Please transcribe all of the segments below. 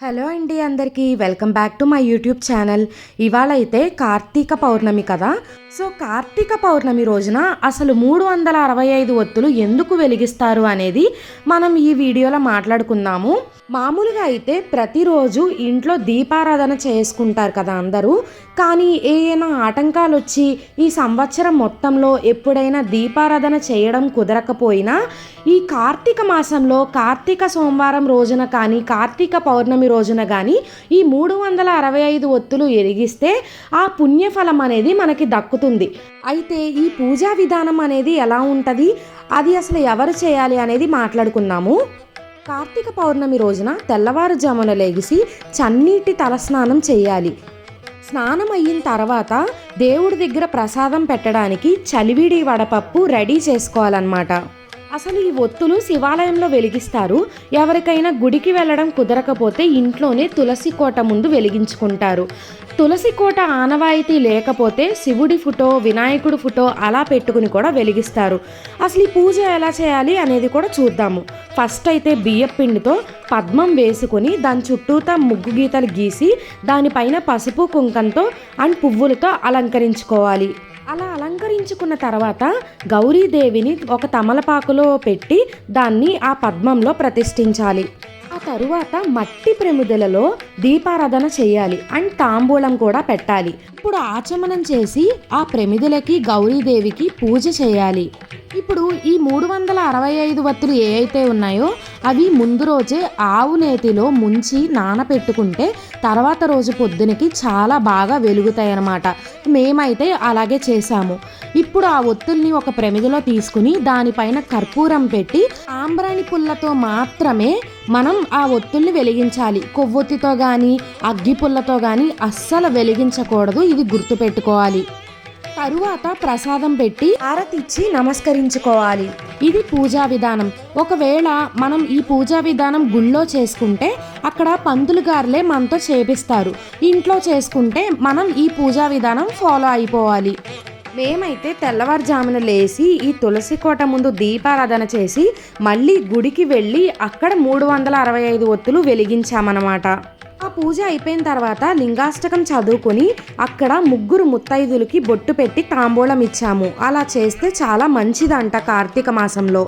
Hello అండి, అందరికీ welcome back to my YouTube channel. ఇవాళ అయితే కార్తీక పౌర్ణమి కదా. సో కార్తీక పౌర్ణమి రోజున అసలు 365 ఒత్తులు ఎందుకు వెలిగిస్తారు అనేది మనం ఈ వీడియోలో మాట్లాడుకుందాము. మామూలుగా అయితే ప్రతిరోజు ఇంట్లో దీపారాధన చేసుకుంటారు కదా అందరూ. కానీ ఏమైనా ఆటంకాలు వచ్చి ఈ సంవత్సరం మొత్తంలో ఎప్పుడైనా దీపారాధన చేయడం కుదరకపోయినా ఈ కార్తీక మాసంలో కార్తీక సోమవారం రోజున కానీ కార్తీక పౌర్ణమి రోజున కానీ ఈ 365 ఒత్తులు వెలిగిస్తే ఆ పుణ్యఫలం అనేది మనకి దక్కుతుంది. అయితే ఈ పూజా విధానం అనేది ఎలా ఉంటుంది, అది అసలు ఎవరు చేయాలి అనేది మాట్లాడుకుందాము. కార్తీక పౌర్ణమి రోజున తెల్లవారుజామున లేగిసి చన్నీటి తలస్నానం చేయాలి. స్నానం అయిన తర్వాత దేవుడి దగ్గర ప్రసాదం పెట్టడానికి చలివిడి వడపప్పు రెడీ చేసుకోవాలన్నమాట. అసలు ఈ ఒత్తులు శివాలయంలో వెలిగిస్తారు. ఎవరికైనా గుడికి వెళ్ళడం కుదరకపోతే ఇంట్లోనే తులసి కోట ముందు వెలిగించుకుంటారు. తులసి కోట ఆనవాయితీ లేకపోతే శివుడి ఫోటో, వినాయకుడి ఫోటో అలా పెట్టుకుని కూడా వెలిగిస్తారు. అసలు ఈ పూజ ఎలా చేయాలి అనేది కూడా చూద్దాము. ఫస్ట్ అయితే బియ్యం పిండితో పద్మం వేసుకొని దాని చుట్టూతా ముగ్గు గీతలు గీసి దానిపైన పసుపు కుంకంతో అండ్ పువ్వులతో అలంకరించుకోవాలి. అలా అలంకరించుకున్న తర్వాత గౌరీదేవిని ఒక తమలపాకులో పెట్టి దాన్ని ఆ పద్మంలో ప్రతిష్ఠించాలి. ఆ తరువాత మట్టి ప్రమిదలలో దీపారాధన చేయాలి అండ్ తాంబూలం కూడా పెట్టాలి. ఇప్పుడు ఆచమనం చేసి ఆ ప్రమిదలకి గౌరీదేవికి పూజ చేయాలి. ఇప్పుడు ఈ 365 ఒత్తులు ఏ అయితే ఉన్నాయో అవి ముందు రోజే ఆవు నేతిలో ముంచి నానపెట్టుకుంటే తర్వాత రోజు పొద్దునకి చాలా బాగా వెలుగుతాయి అన్నమాట. మేమైతే అలాగే చేసాము. ఇప్పుడు ఆ ఒత్తుల్ని ఒక ప్రమిదలో తీసుకుని దానిపైన కర్పూరం పెట్టి ఆంబ్రాణి పుల్లతో మాత్రమే మనం ఆ ఒత్తుల్ని వెలిగించాలి. కొవ్వొత్తితో కానీ అగ్గి పుల్లతో కానీ అస్సలు వెలిగించకూడదు, ఇది గుర్తుపెట్టుకోవాలి. తరువాత ప్రసాదం పెట్టి హారతిచ్చి నమస్కరించుకోవాలి. ఇది పూజా విధానం. ఒకవేళ మనం ఈ పూజా విధానం గుళ్ళో చేసుకుంటే అక్కడ పంతులు గారులే మనతో చేపిస్తారు. ఇంట్లో చేసుకుంటే మనం ఈ పూజా విధానం ఫాలో అయిపోవాలి. మేమైతే తెల్లవారుజామున లేచి ఈ తులసి కోట ముందు దీపారాధన చేసి మళ్ళీ గుడికి వెళ్ళి అక్కడ 365 ఒత్తులు వెలిగించామన్నమాట. ఆ పూజ అయిపోయిన తర్వాత లింగాష్టకం చదువుకొని అక్కడ ముగ్గురు ముత్తైదులకి బొట్టు పెట్టి తాంబూలం ఇచ్చాము. అలా చేస్తే చాలా మంచిదంట కార్తీక మాసంలో.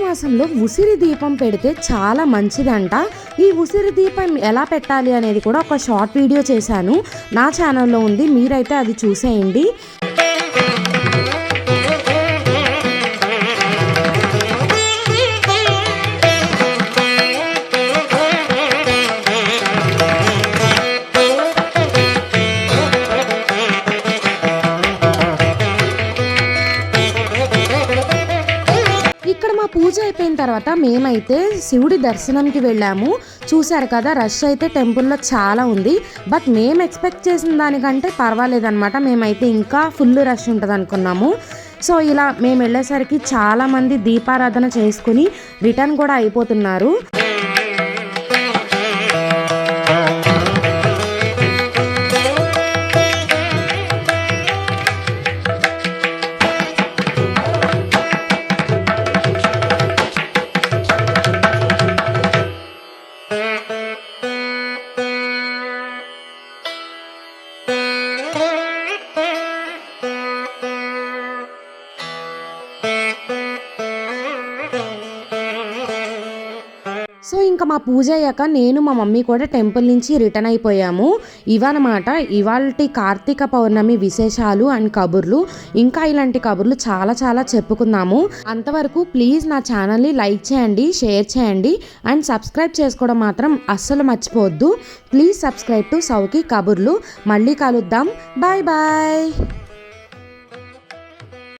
మాసంలో ఉసిరి దీపం పెడితే చాలా మంచిదంట. ఈ ఉసిరి దీపం ఎలా పెట్టాలి అనేది కూడా ఒక షార్ట్ వీడియో చేశాను, నా ఛానల్లో ఉంది, మీరైతే అది చూసేయండి. పూజ అయిపోయిన తర్వాత మేమైతే శివుడి దర్శనంకి వెళ్ళాము. చూశారు కదా, రష్ అయితే టెంపుల్లో చాలా ఉంది. బట్ మేము ఎక్స్పెక్ట్ చేసిన దానికంటే పర్వాలేదన్నమాట. మేమైతే ఇంకా ఫుల్ రష్ ఉంటుంది అనుకున్నాము. సో ఇలా మేము వెళ్ళేసరికి చాలామంది దీపారాధన చేసుకుని రిటర్న్ కూడా అయిపోతున్నారు. ఇంకా మా పూజ అయ్యాక నేను మా మమ్మీ కూడా టెంపుల్ నుంచి రిటర్న్ అయిపోయాము. ఇవన్నమాట ఇవాల్టి కార్తీక పౌర్ణమి విశేషాలు అండ్ కబుర్లు. ఇంకా ఇలాంటి కబుర్లు చాలా చాలా చెప్పుకుందాము. అంతవరకు ప్లీజ్ నా ఛానల్ని లైక్ చేయండి, షేర్ చేయండి అండ్ సబ్స్క్రైబ్ చేసుకోవడం మాత్రం అస్సలు మర్చిపోవద్దు. ప్లీజ్ సబ్స్క్రైబ్ టు సౌకి కబుర్లు. మళ్ళీ కలుద్దాం. Bye bye.